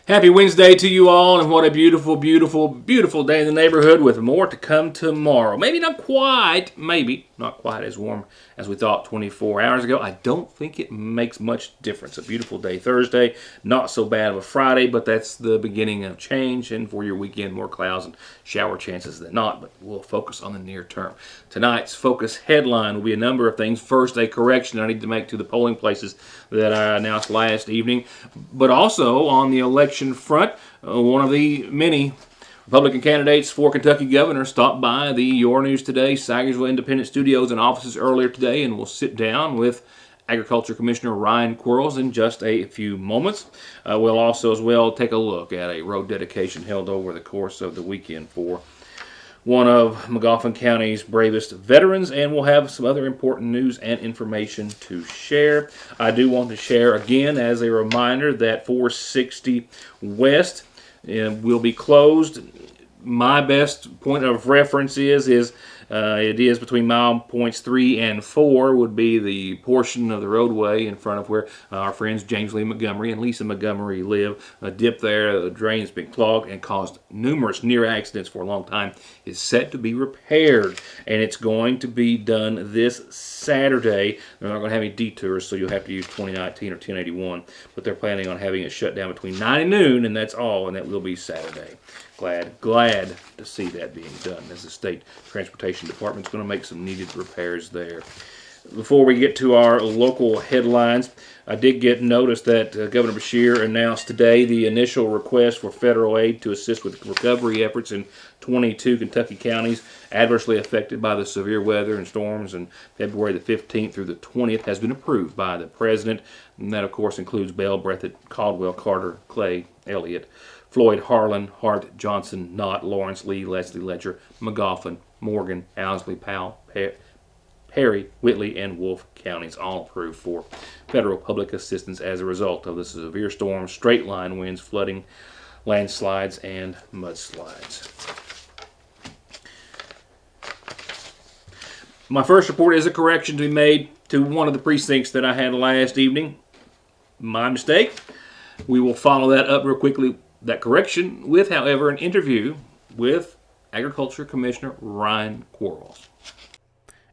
Happy Wednesday to you all, and what a beautiful, beautiful, beautiful day in the neighborhood with more to come tomorrow. Maybe not quite as warm as we thought 24 hours ago. I don't think it makes much difference. A beautiful day Thursday, not so bad of a Friday, but that's the beginning of change, and for your weekend, more clouds and shower chances than not, but we'll focus on the near term. Tonight's focus headline will be a number of things. First, a correction I need to make to the polling places that I announced last evening, but also on the election front, one of the many Republican candidates for Kentucky governor stopped by the Your News Today Sagersville Independent Studios and offices earlier today, and we'll sit down with Agriculture Commissioner Ryan Quarles in just a few moments. We'll also as well take a look at a road dedication held over the course of the weekend for one of Magoffin County's bravest veterans, and we'll have some other important news and information to share. I do want to share again as a reminder that 460 West will be closed. My best point of reference is it is between mile points 3 and 4 would be the portion of the roadway in front of where our friends James Lee Montgomery and Lisa Montgomery live. A dip there, the drain has been clogged and caused numerous near accidents for a long time. It's set to be repaired, and it's going to be done this Saturday. They're not going to have any detours, so you'll have to use 2019 or 1081, but they're planning on having it shut down between 9 and noon, and that's all, and that will be Saturday. Glad to see that being done, as the state transportation department's going to make some needed repairs there. Before we get to our local headlines, I did get notice that Governor Beshear announced today the initial request for federal aid to assist with recovery efforts in 22 Kentucky counties adversely affected by the severe weather and storms on February the 15th through the 20th has been approved by the President. And that, of course, includes Bell, Breathitt, Caldwell, Carter, Clay, Elliott, Floyd, Harlan, Hart, Johnson, Knott, Lawrence, Lee, Leslie, Letcher, Magoffin, Morgan, Owsley, Powell, Perry, Whitley, and Wolfe counties, all approved for federal public assistance as a result of the severe storms, straight line winds, flooding, landslides, and mudslides. My first report is a correction to be made to one of the precincts that I had last evening. My mistake. We will follow that up real quickly, that correction, with, however, an interview with Agriculture Commissioner Ryan Quarles.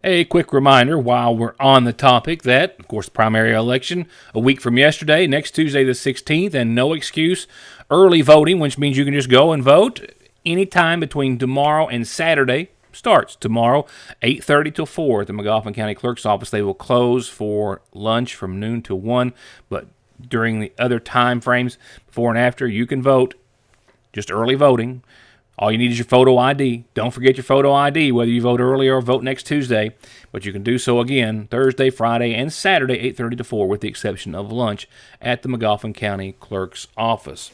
A quick reminder while we're on the topic that, of course, the primary election a week from yesterday, next Tuesday the 16th, and no excuse early voting, which means you can just go and vote anytime between tomorrow and Saturday. Starts tomorrow, 8:30 till 4 at the Magoffin County Clerk's office. They will close for lunch from noon to 1, but during the other time frames, before and after, you can vote. Just early voting. All you need is your photo ID. Don't forget your photo ID, whether you vote early or vote next Tuesday. But you can do so again Thursday, Friday, and Saturday, 8:30 to 4, with the exception of lunch at the Magoffin County Clerk's office.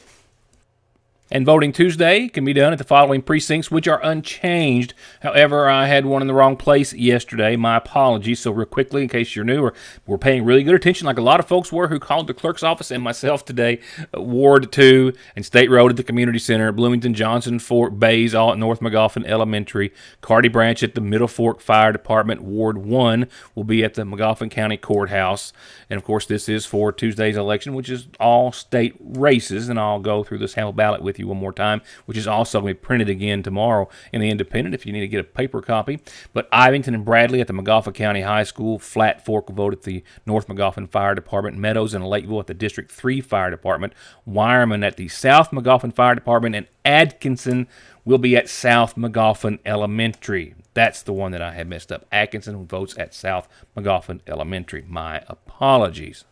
And voting Tuesday can be done at the following precincts, which are unchanged. However, I had one in the wrong place yesterday. My apologies. So real quickly, in case you're new or we're paying really good attention, like a lot of folks were who called the clerk's office and myself today, Ward 2 and State Road at the Community Center, Bloomington, Johnson, Fort Bays, all at North Magoffin Elementary, Carty Branch at the Middle Fork Fire Department, Ward 1 will be at the Magoffin County Courthouse. And, of course, this is for Tuesday's election, which is all state races, and I'll go through the sample ballot with you one more time, which is also going to be printed again tomorrow in the Independent if you need to get a paper copy. But Ivington and Bradley at the Magoffin County High School, Flat Fork will vote at the North Magoffin Fire Department, Meadows and Lakeville at the District 3 Fire Department, Wireman at the South Magoffin Fire Department, and Atkinson will be at South Magoffin Elementary. That's the one that I had messed up. Atkinson votes at South Magoffin Elementary. My apologies.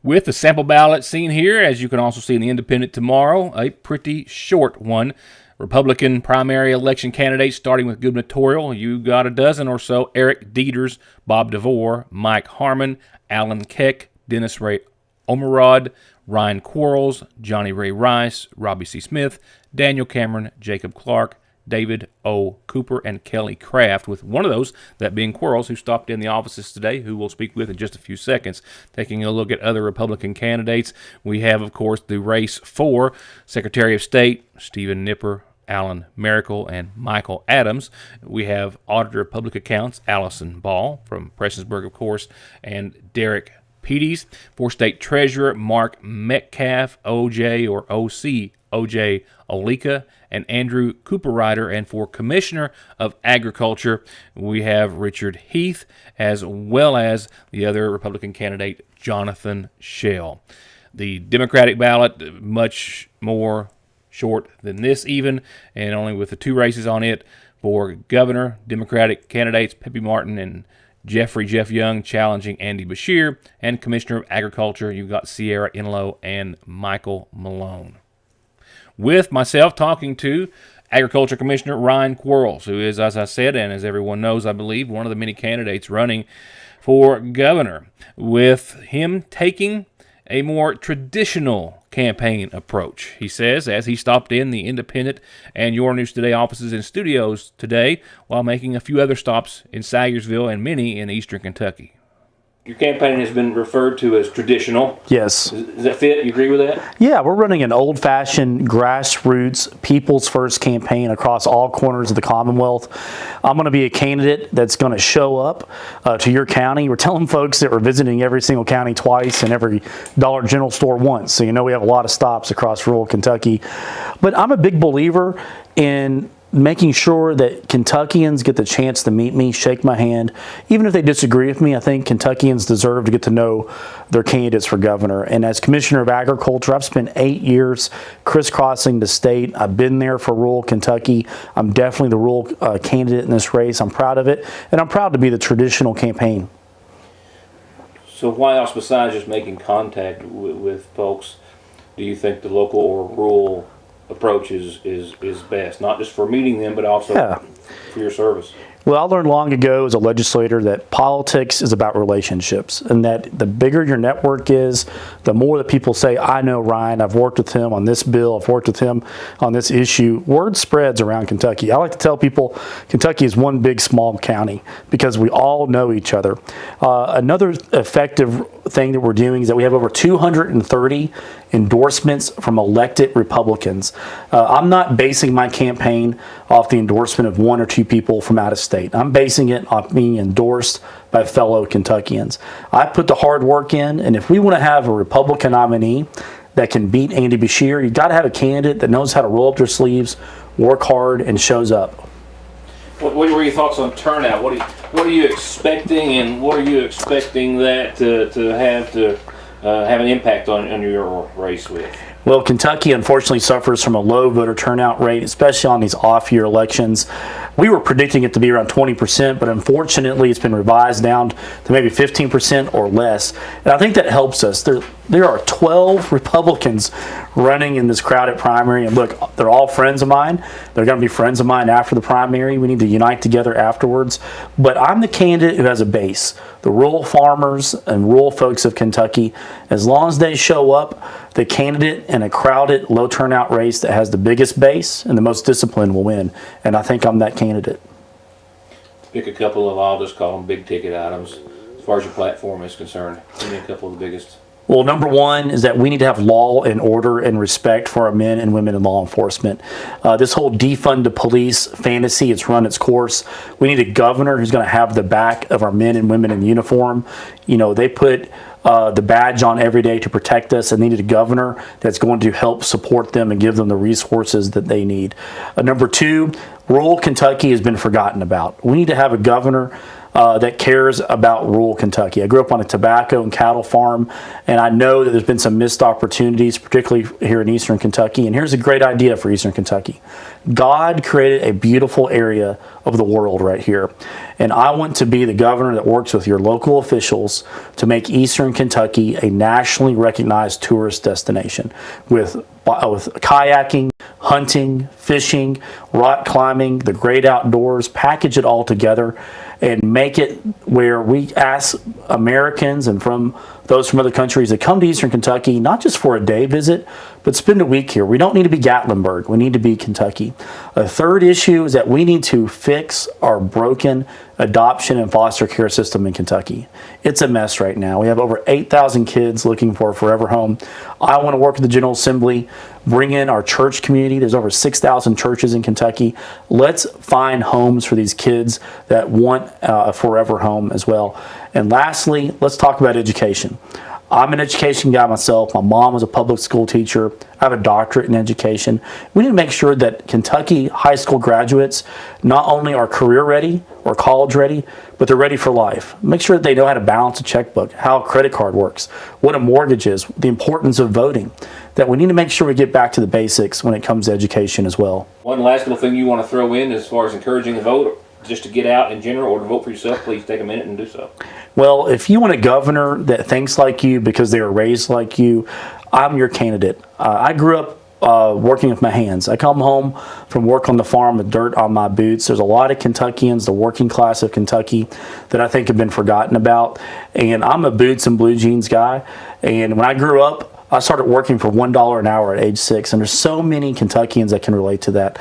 With the sample ballot seen here, as you can also see in the Independent tomorrow, a pretty short one. Republican primary election candidates, starting with gubernatorial, you got a dozen or so. Eric Dieters, Bob DeVore, Mike Harmon, Alan Keck, Dennis Ray Omerod, Ryan Quarles, Johnny Ray Rice, Robbie C. Smith, Daniel Cameron, Jacob Clark, David O. Cooper, and Kelly Craft, with one of those, that being Quarles, who stopped in the offices today, who we'll speak with in just a few seconds. Taking a look at other Republican candidates, we have, of course, the race for Secretary of State, Stephen Nipper, Alan Miracle, and Michael Adams. We have Auditor of Public Accounts, Allison Ball from Prestonsburg, of course, and Derek Petey's. For State Treasurer, Mark Metcalf, OJ or OC, OJ Olika, and Andrew Cooperrider. And for Commissioner of Agriculture, we have Richard Heath, as well as the other Republican candidate, Jonathan Schell. The Democratic ballot, much more short than this even, and only with the 2 races on it. For governor, Democratic candidates Pepe Martin and Jeff Young challenging Andy Beshear. And Commissioner of Agriculture, you've got Sierra Enlow and Michael Malone. With myself talking to Agriculture Commissioner Ryan Quarles, who is, as I said, and as everyone knows, I believe, one of the many candidates running for governor, with him taking a more traditional campaign approach, he says, as he stopped in the Independent and Your News Today offices and studios today, while making a few other stops in Sayersville and many in eastern Kentucky. Your campaign has been referred to as traditional. Yes. Does that fit? You agree with that? Yeah, we're running an old-fashioned, grassroots, people's-first campaign across all corners of the Commonwealth. I'm going to be a candidate that's going to show up to your county. We're telling folks that we're visiting every single county twice and every Dollar General store once. So you know we have a lot of stops across rural Kentucky. But I'm a big believer in making sure that Kentuckians get the chance to meet me, shake my hand. Even if they disagree with me, I think Kentuckians deserve to get to know their candidates for governor. And as Commissioner of Agriculture, I've spent 8 years crisscrossing the state. I've been there for rural Kentucky. I'm definitely the rural candidate in this race. I'm proud of it, and I'm proud to be the traditional campaign. So why else, besides just making contact with folks, do you think the local or rural approach is best, not just for meeting them, but also for your service? Well, I learned long ago as a legislator that politics is about relationships, and that the bigger your network is, the more that people say, I know Ryan, I've worked with him on this bill, I've worked with him on this issue. Word spreads around Kentucky. I like to tell people Kentucky is one big small county because we all know each other. Another effective thing that we're doing is that we have over 230 endorsements from elected Republicans. I'm not basing my campaign off the endorsement of 1 or 2 people from out of state. I'm basing it on being endorsed by fellow Kentuckians. I put the hard work in, and if we want to have a Republican nominee that can beat Andy Beshear, you've got to have a candidate that knows how to roll up their sleeves, work hard, and shows up. What were your thoughts on turnout? What are you expecting, and what are you expecting that to have an impact on your race with? Well, Kentucky unfortunately suffers from a low voter turnout rate, especially on these off-year elections. We were predicting it to be around 20%, but unfortunately it's been revised down to maybe 15% or less. And I think that helps us. There are 12 Republicans running in this crowded primary, and look, they're all friends of mine. They're going to be friends of mine after the primary. We need to unite together afterwards. But I'm the candidate who has a base. The rural farmers and rural folks of Kentucky, as long as they show up, the candidate in a crowded, low turnout race that has the biggest base and the most discipline will win. And I think I'm that candidate. Pick a couple of, I'll just call them big ticket items, as far as your platform is concerned. Give me a couple of the biggest. Well, number one is that we need to have law and order and respect for our men and women in law enforcement. This whole defund the police fantasy, it's run its course. We need a governor who's going to have the back of our men and women in uniform. You know, they put the badge on every day to protect us, and they need a governor that's going to help support them and give them the resources that they need. Number two, rural Kentucky has been forgotten about. We need to have a governor that cares about rural Kentucky. I grew up on a tobacco and cattle farm, and I know that there's been some missed opportunities, particularly here in eastern Kentucky. And here's a great idea for eastern Kentucky. God created a beautiful area of the world right here. And I want to be the governor that works with your local officials to make eastern Kentucky a nationally recognized tourist destination with kayaking, hunting, fishing, rock climbing, the great outdoors, package it all together and make it where we ask Americans and from those from other countries that come to eastern Kentucky, not just for a day visit, but spend a week here. We don't need to be Gatlinburg. We need to be Kentucky. A third issue is that we need to fix our broken adoption and foster care system in Kentucky. It's a mess right now. We have over 8,000 kids looking for a forever home. I want to work with the General Assembly, bring in our church community. There's over 6,000 churches in Kentucky. Let's find homes for these kids that want a forever home as well. And lastly, let's talk about education. I'm an education guy myself. My mom was a public school teacher. I have a doctorate in education. We need to make sure that Kentucky high school graduates not only are career ready or college ready, but they're ready for life. Make sure that they know how to balance a checkbook, how a credit card works, what a mortgage is, the importance of voting. That we need to make sure we get back to the basics when it comes to education as well. One last little thing you want to throw in as far as encouraging the vote, just to get out in general or to vote for yourself, please take a minute and do so. Well, if you want a governor that thinks like you because they were raised like you, I'm your candidate. I grew up working with my hands. I come home from work on the farm with dirt on my boots. There's a lot of Kentuckians, the working class of Kentucky, that I think have been forgotten about. And I'm a boots and blue jeans guy. And when I grew up, I started working for $1 an hour at age 6, and there's so many Kentuckians that can relate to that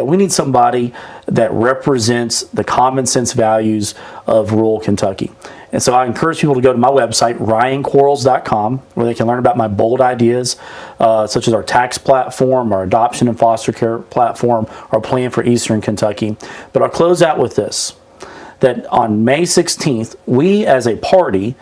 we need somebody that represents the common sense values of rural Kentucky. And so I encourage people to go to my website, ryanquarles.com, where they can learn about my bold ideas, such as our tax platform, our adoption and foster care platform, our plan for Eastern Kentucky. But I'll close out with this, that on May 16th, we as a party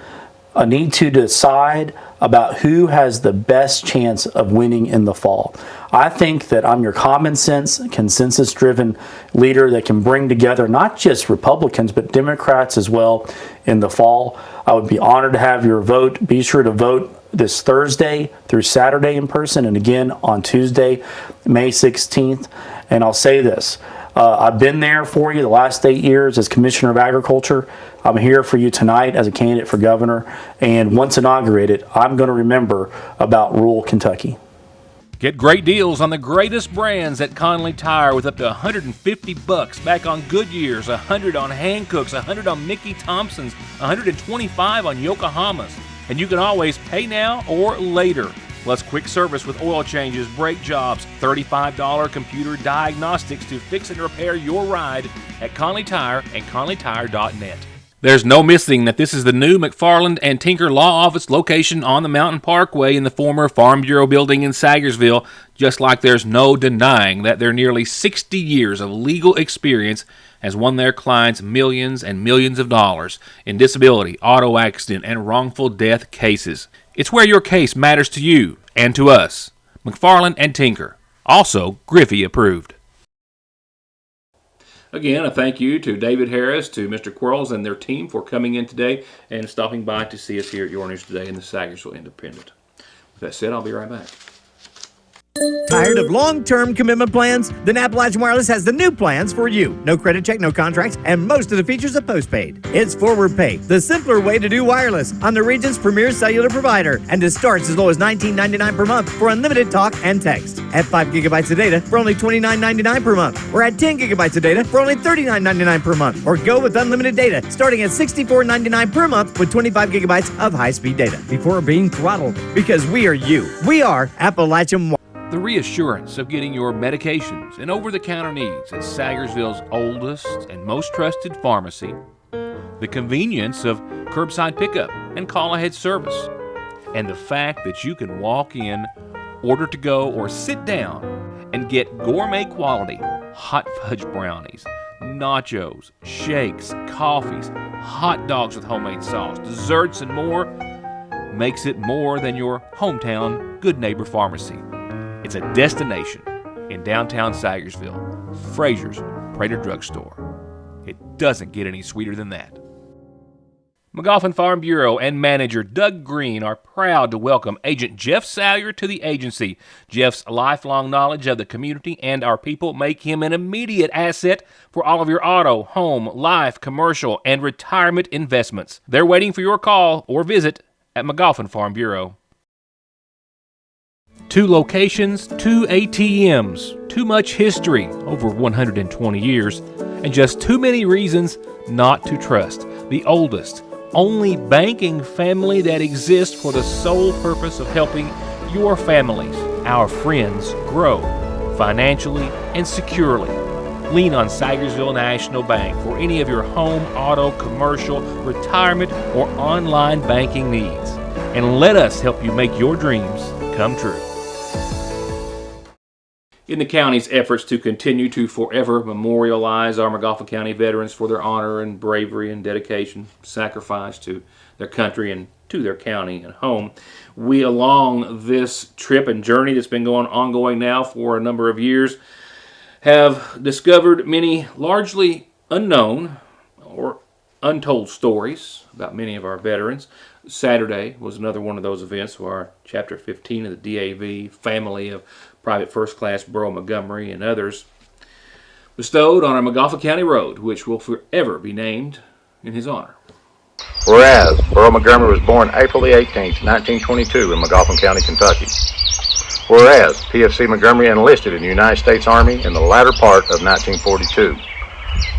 need to decide about who has the best chance of winning in the fall. I think that I'm your common sense, consensus-driven leader that can bring together not just Republicans, but Democrats as well in the fall. I would be honored to have your vote. Be sure to vote this Thursday through Saturday in person, and again on Tuesday, May 16th. And I'll say this, I've been there for you the last 8 years as Commissioner of Agriculture. I'm here for you tonight as a candidate for governor. And once inaugurated, I'm going to remember about rural Kentucky. Get great deals on the greatest brands at Conley Tire with up to $150 back on Goodyears, $100 on Hancooks, $100 on Mickey Thompson's, $125 on Yokohamas. And you can always pay now or later. Plus quick service with oil changes, brake jobs, $35 computer diagnostics to fix and repair your ride at Conley Tire and conleytire.net. There's no missing that this is the new McFarland and Tinker Law Office location on the Mountain Parkway in the former Farm Bureau building in Sagersville, just like there's no denying that their nearly 60 years of legal experience has won their clients millions and millions of dollars in disability, auto accident, and wrongful death cases. It's where your case matters to you and to us. McFarland and Tinker, also Griffey approved. Again, a thank you to David Harris, to Mr. Quarles and their team for coming in today and stopping by to see us here at Your News Today in the Sagersville Independent. With that said, I'll be right back. Tired of long-term commitment plans? Then Appalachian Wireless has the new plans for you. No credit check, no contracts, and most of the features are postpaid. It's Forward Pay, the simpler way to do wireless on the region's premier cellular provider. And it starts as low as $19.99 per month for unlimited talk and text. At 5 gigabytes of data for only $29.99 per month. Or at 10 gigabytes of data for only $39.99 per month. Or go with unlimited data starting at $64.99 per month with 25 gigabytes of high-speed data before being throttled. Because we are you. We are Appalachian Wireless. The reassurance of getting your medications and over-the-counter needs at Sagersville's oldest and most trusted pharmacy. The convenience of curbside pickup and call-ahead service. And the fact that you can walk in, order to go, or sit down and get gourmet quality hot fudge brownies, nachos, shakes, coffees, hot dogs with homemade sauce, desserts, and more makes it more than your hometown Good Neighbor Pharmacy. It's a destination in downtown Sagersville, Frazier's Prater Drugstore. It doesn't get any sweeter than that. McGoffin Farm Bureau and manager Doug Green are proud to welcome Agent Jeff Salyer to the agency. Jeff's lifelong knowledge of the community and our people make him an immediate asset for all of your auto, home, life, commercial, and retirement investments. They're waiting for your call or visit at McGoffin Farm Bureau. 2 locations, 2 ATMs, too much history, over 120 years, and just too many reasons not to trust the oldest, only banking family that exists for the sole purpose of helping your families, our friends, grow financially and securely. lean on Sagersville National Bank for any of your home, auto, commercial, retirement, or online banking needs. And let us help you make your dreams come true. In the county's efforts to continue to forever memorialize our McGoffin County veterans for their honor and bravery and dedication, sacrifice to their country and to their county and home, we, along this trip and journey that's been ongoing now for a number of years, have discovered many largely unknown or untold stories about many of our veterans. Saturday was another one of those events where our Chapter 15 of the DAV family of Private First Class Burl Montgomery and others bestowed on our McGoffin County Road, which will forever be named in his honor. Whereas Burl Montgomery was born April the 18th, 1922 in McGoffin County, Kentucky. Whereas PFC Montgomery enlisted in the United States Army in the latter part of 1942.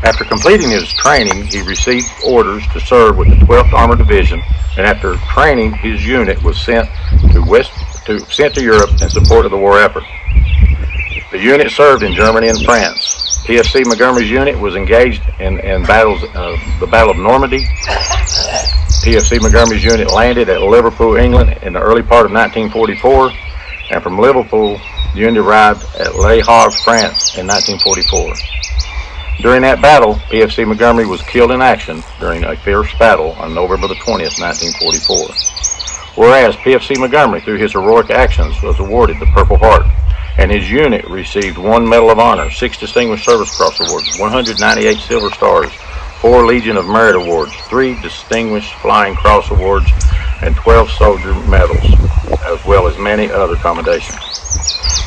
After completing his training, he received orders to serve with the 12th Armored Division, and after training, his unit was sent to Europe in support of the war effort. The unit served in Germany and France. PFC Montgomery's unit was engaged in battles of the Battle of Normandy. PFC Montgomery's unit landed at Liverpool, England in the early part of 1944, and from Liverpool, the unit arrived at Le Havre, France in 1944. During that battle, PFC Montgomery was killed in action during a fierce battle on November the 20th, 1944. Whereas PFC Montgomery, through his heroic actions, was awarded the Purple Heart, and his unit received 1 Medal of Honor, 6 Distinguished Service Cross Awards, 198 Silver Stars, 4 Legion of Merit Awards, 3 Distinguished Flying Cross Awards, and 12 Soldier Medals, as well as many other commendations.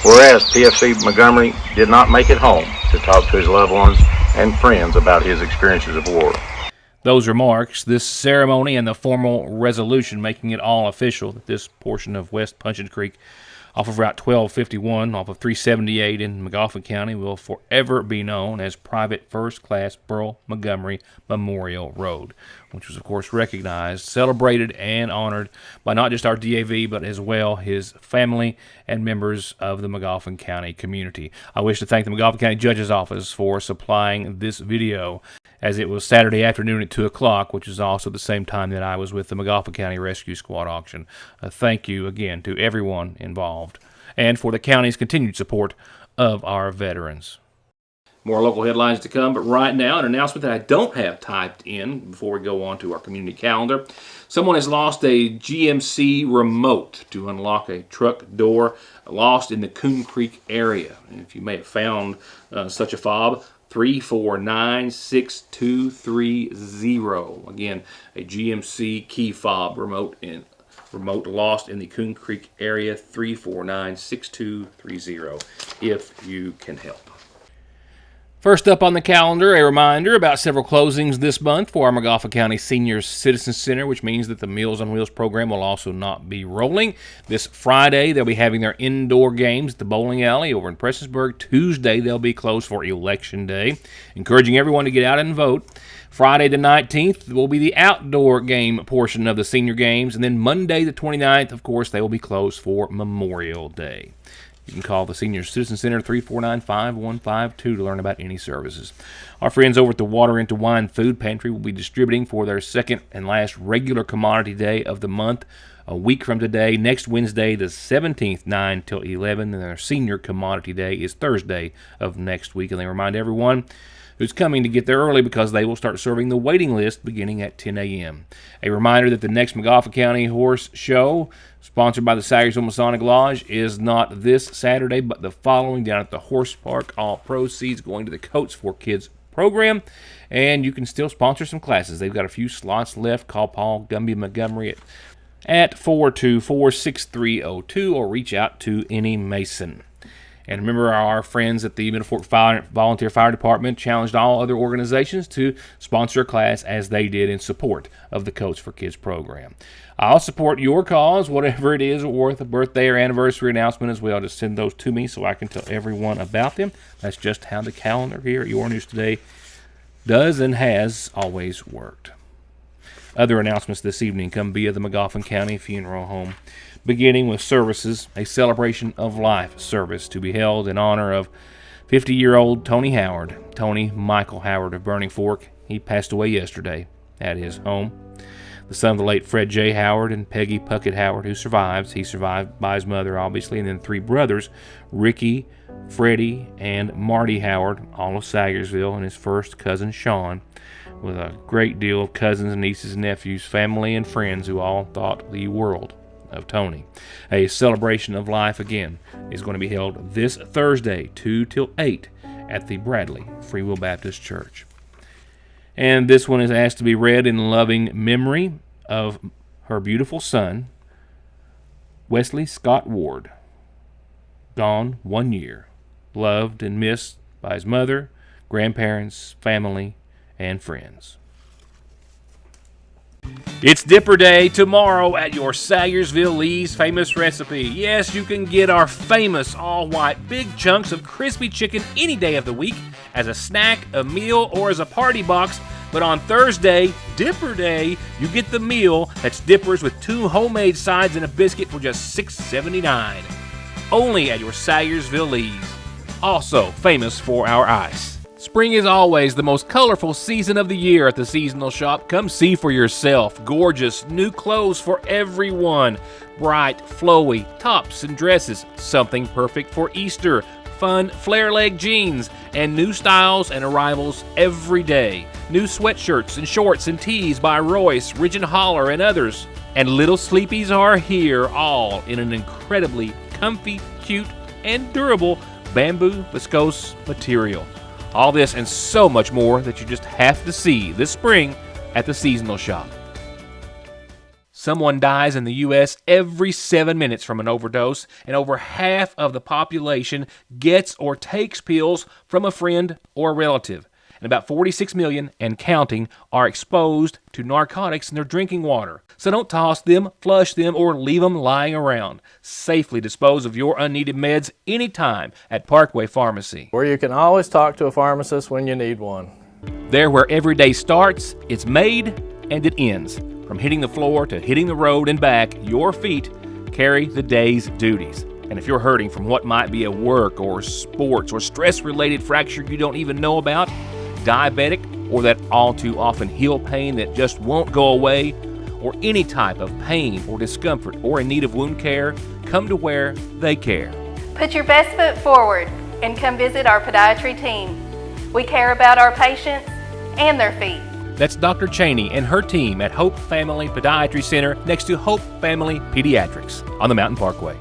Whereas PFC Montgomery did not make it home to talk to his loved ones and friends about his experiences of war. Those remarks, this ceremony, and the formal resolution making it all official that this portion of West Puncheon Creek off of Route 1251, off of 378 in McGoffin County, will forever be known as Private First Class Burl Montgomery Memorial Road, which was, of course, recognized, celebrated, and honored by not just our DAV, but as well his family and members of the McGoffin County community. I wish to thank the McGoffin County Judge's Office for supplying this video, as it was Saturday afternoon at 2 o'clock, which is also the same time that I was with the McGoffin County Rescue Squad auction. Thank you again to everyone involved and for the county's continued support of our veterans. More local headlines to come, but right now, an announcement that I don't have typed in before we go on to our community calendar. Someone has lost a GMC remote to unlock a truck door, lost in the Coon Creek area. And if you may have found such a fob, 3496230. Again, a GMC key fob remote lost in the Coon Creek area, 3496230, if you can help. First up on the calendar, a reminder about several closings this month for our McGoffin County Senior Citizen Center, which means that the Meals on Wheels program will also not be rolling. This Friday, they'll be having their indoor games at the bowling alley over in Prestonsburg. Tuesday, they'll be closed for Election Day, encouraging everyone to get out and vote. Friday the 19th will be the outdoor game portion of the senior games, and then Monday the 29th, of course, they will be closed for Memorial Day. You can call the Senior Citizen Center 349-5152 to learn about any services. Our friends over at the Water Into Wine Food Pantry will be distributing for their second and last regular commodity day of the month a week from today, next Wednesday the 17th, 9 till 11, and their senior commodity day is Thursday of next week. And they remind everyone who's coming to get there early because they will start serving the waiting list beginning at 10 a.m. A reminder that the next McGoffin County Horse Show, sponsored by the Sagersville Masonic Lodge, is not this Saturday, but the following down at the Horse Park. All proceeds going to the Coats for Kids program, and you can still sponsor some classes. They've got a few slots left. Call Paul Gumby Montgomery at 424-6302 or reach out to any Mason. And remember, our friends at the Middle Fork Volunteer Fire Department challenged all other organizations to sponsor a class as they did in support of the Coats for Kids program. I'll support your cause, whatever it is, worth a birthday or anniversary announcement as well. Just send those to me so I can tell everyone about them. That's just how the calendar here at Your News Today does and has always worked. Other announcements this evening come via the McGoffin County Funeral Home, beginning with services, a celebration of life service to be held in honor of 50-year-old Tony Howard, Tony Michael Howard of Burning Fork, he passed away yesterday at his home. The son of the late Fred J. Howard and Peggy Puckett Howard, who survives. He survived by his mother, obviously, and then 3 brothers, Ricky, Freddie, and Marty Howard, all of Sagersville, and his first cousin, Sean, with a great deal of cousins, nieces, and nephews, family, and friends who all thought the world of Tony. A celebration of life, again, is going to be held this Thursday, 2 till 8, at the Bradley Free Will Baptist Church. And this one is asked to be read in loving memory of her beautiful son, Wesley Scott Ward, gone 1 year, loved and missed by his mother, grandparents, family, and friends. It's Dipper Day tomorrow at your Sagersville Lee's Famous Recipe. Yes, you can get our famous all-white big chunks of crispy chicken any day of the week as a snack, a meal, or as a party box. But on Thursday, Dipper Day, you get the meal that's dippers with 2 homemade sides and a biscuit for just $6.79. Only at your Sagersville Lee's. Also famous for our ice. Spring is always the most colorful season of the year at the seasonal shop. Come see for yourself. Gorgeous new clothes for everyone. Bright, flowy tops and dresses. Something perfect for Easter. Fun flare leg jeans and new styles and arrivals every day. New sweatshirts and shorts and tees by Royce, Ridge and Holler, and others. And little sleepies are here, all in an incredibly comfy, cute, and durable bamboo viscose material. All this and so much more that you just have to see this spring at the seasonal shop. Someone dies in the U.S. every 7 minutes from an overdose, and over half of the population gets or takes pills from a friend or a relative. And about 46 million and counting are exposed to narcotics in their drinking water. So don't toss them, flush them, or leave them lying around. Safely dispose of your unneeded meds anytime at Parkway Pharmacy. Where you can always talk to a pharmacist when you need one. There where every day starts, it's made, and it ends. From hitting the floor to hitting the road and back, your feet carry the day's duties. And if you're hurting from what might be a work or sports or stress-related fracture you don't even know about, diabetic, or that all too often heel pain that just won't go away, or any type of pain or discomfort or in need of wound care, come to where they care. Put your best foot forward and come visit our podiatry team. We care about our patients and their feet. That's Dr. Cheney and her team at Hope Family Podiatry Center next to Hope Family Pediatrics on the Mountain Parkway.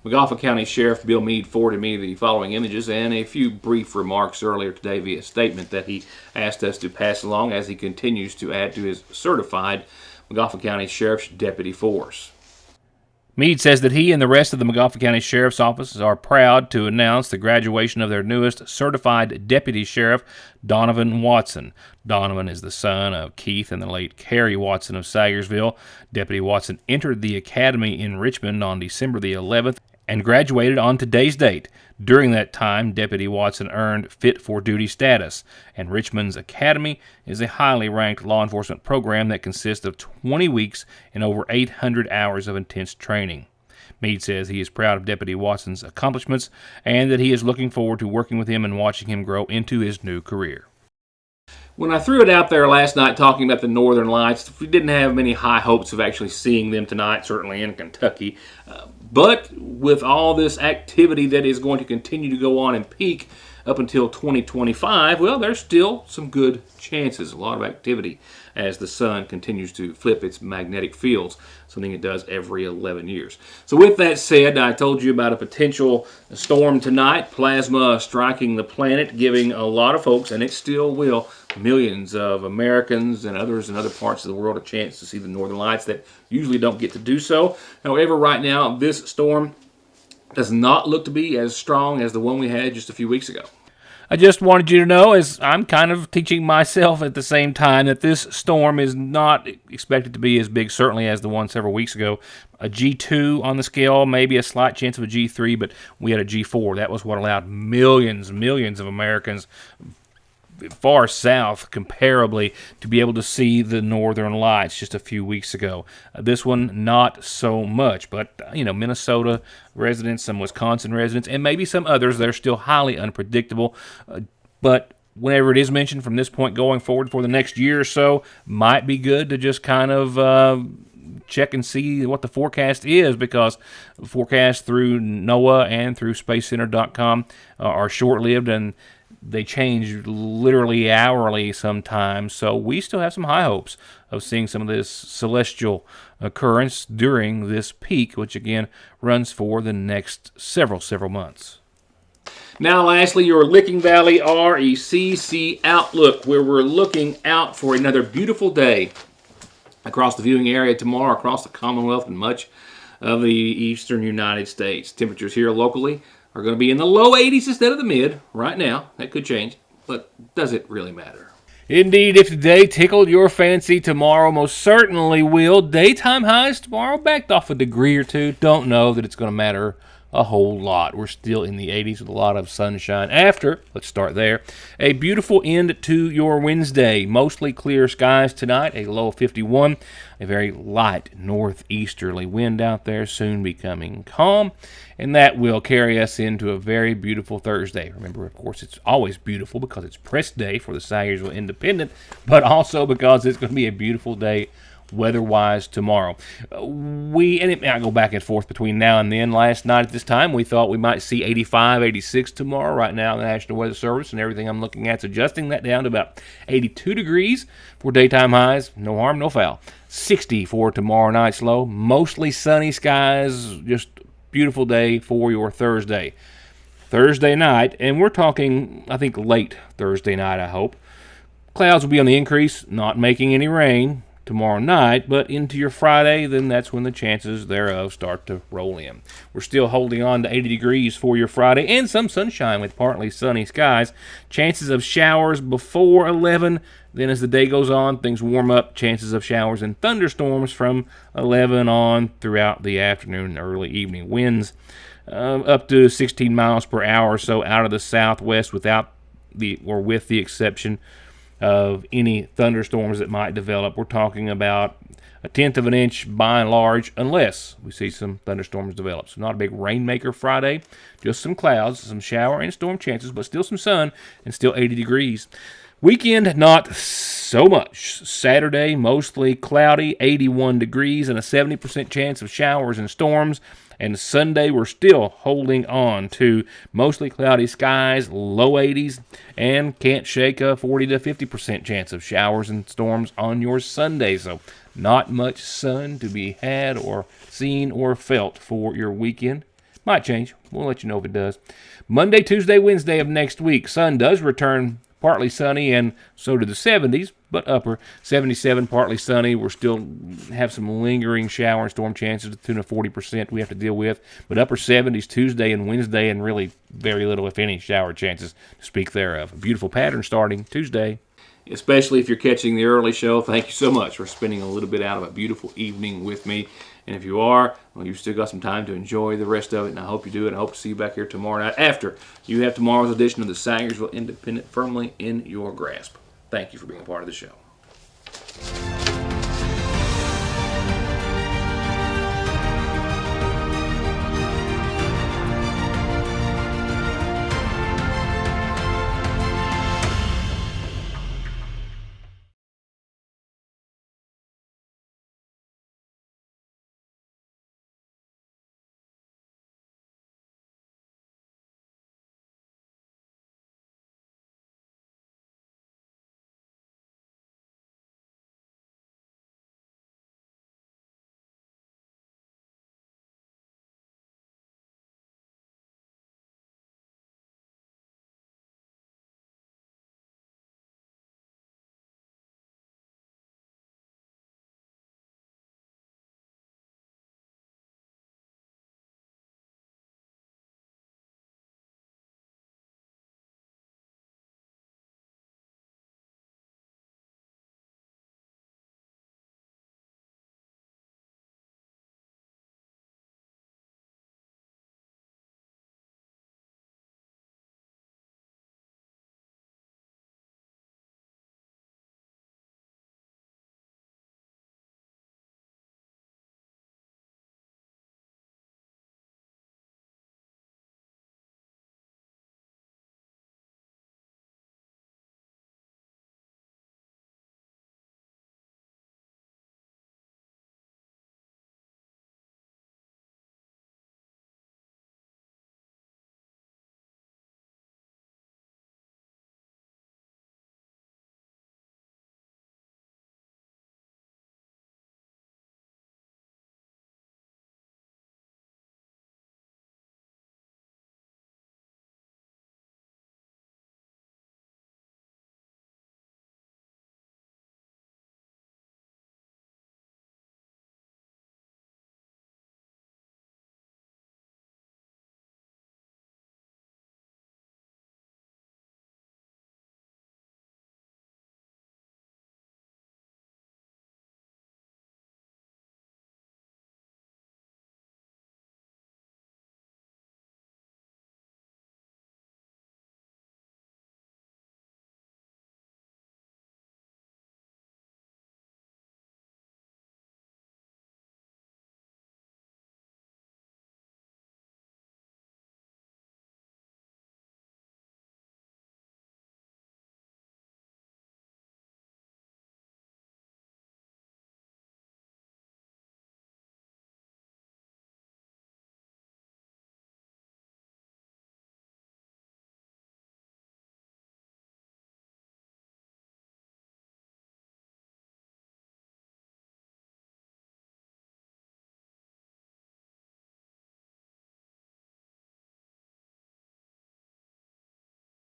McGoffin County Sheriff Bill Meade forwarded me the following images and a few brief remarks earlier today via statement that he asked us to pass along as he continues to add to his certified McGoffin County Sheriff's deputy force. Meade says that he and the rest of the McGoffin County Sheriff's Office are proud to announce the graduation of their newest certified deputy sheriff, Donovan Watson. Donovan is the son of Keith and the late Carrie Watson of Sagersville. Deputy Watson entered the academy in Richmond on December the 11th and graduated on today's date. During that time, Deputy Watson earned fit for duty status, and Richmond's Academy is a highly ranked law enforcement program that consists of 20 weeks and over 800 hours of intense training. Meade says he is proud of Deputy Watson's accomplishments and that he is looking forward to working with him and watching him grow into his new career. When I threw it out there last night talking about the Northern Lights, we didn't have many high hopes of actually seeing them tonight, certainly in Kentucky. But with all this activity that is going to continue to go on and peak up until 2025, well, there's still some good chances, a lot of activity as the sun continues to flip its magnetic fields, something it does every 11 years. So with that said, I told you about a potential storm tonight, plasma striking the planet, giving a lot of folks, and it still will, millions of Americans and others in other parts of the world a chance to see the Northern Lights that usually don't get to do so. However, right now, this storm does not look to be as strong as the one we had just a few weeks ago. I just wanted you to know, as I'm kind of teaching myself at the same time, that this storm is not expected to be as big, certainly, as the one several weeks ago. A G2 on the scale, maybe a slight chance of a G3, but we had a G4. That was what allowed millions of Americans far south comparably to be able to see the northern lights just a few weeks ago. This one, not so much, but Minnesota residents, some Wisconsin residents, and maybe some others that are still highly unpredictable. But whenever it is mentioned from this point going forward for the next year or so, might be good to just kind of check and see what the forecast is, because forecasts through NOAA and through SpaceCenter.com are short-lived, and they change literally hourly sometimes. So we still have some high hopes of seeing some of this celestial occurrence during this peak, which again runs for the next several months. Now, lastly, your Licking Valley RECC Outlook, where we're looking out for another beautiful day across the viewing area tomorrow, across the Commonwealth and much of the eastern United States. Temperatures here locally are going to be in the low 80s instead of the mid right now. That could change, but does it really matter? Indeed, if today tickled your fancy, tomorrow most certainly will. Daytime highs tomorrow backed off a degree or two. Don't know that it's going to matter a whole lot. We're still in the 80s with a lot of sunshine after. Let's start there. A beautiful end to your Wednesday. Mostly clear skies tonight, a low of 51. A very light northeasterly wind out there, soon becoming calm. And that will carry us into a very beautiful Thursday. Remember, of course, it's always beautiful because it's press day for the Sayersville Independent, but also because it's going to be a beautiful day weather-wise tomorrow. And it might go back and forth between now and then. Last night at this time, we thought we might see 85, 86 tomorrow. Right now, the National Weather Service and everything I'm looking at is adjusting that down to about 82 degrees for daytime highs. No harm, no foul. 60 for tomorrow night's low. Mostly sunny skies. Just beautiful day for your Thursday. Thursday night, and we're talking, I think, late Thursday night, I hope. Clouds will be on the increase, not making any rain tomorrow night, but into your Friday, then that's when the chances thereof start to roll in. We're still holding on to 80 degrees for your Friday and some sunshine with partly sunny skies. Chances of showers before 11. Then as the day goes on, things warm up. Chances of showers and thunderstorms from 11 on throughout the afternoon and early evening. Winds up to 16 miles per hour or so out of the southwest with the exception of any thunderstorms that might develop. We're talking about a tenth of an inch by and large, unless we see some thunderstorms develop. So not a big rainmaker Friday, just some clouds, some shower and storm chances, but still some sun and still 80 degrees. Weekend, not so much. Saturday, mostly cloudy, 81 degrees and a 70% chance of showers and storms. And Sunday, we're still holding on to mostly cloudy skies, low 80s, and can't shake a 40 to 50% chance of showers and storms on your Sunday. So not much sun to be had or seen or felt for your weekend. Might change. We'll let you know if it does. Monday, Tuesday, Wednesday of next week, sun does return. Partly sunny, and so do the 70s, but upper 77, partly sunny. We'll still have some lingering shower and storm chances to the tune of 40% we have to deal with, but upper 70s Tuesday and Wednesday, and really very little, if any, shower chances to speak thereof. A beautiful pattern starting Tuesday. Especially if you're catching the early show, thank you so much for spending a little bit out of a beautiful evening with me. And if you are, well, you've still got some time to enjoy the rest of it, and I hope you do. And I hope to see you back here tomorrow night after you have tomorrow's edition of the Sayersville Independent firmly in your grasp. Thank you for being a part of the show.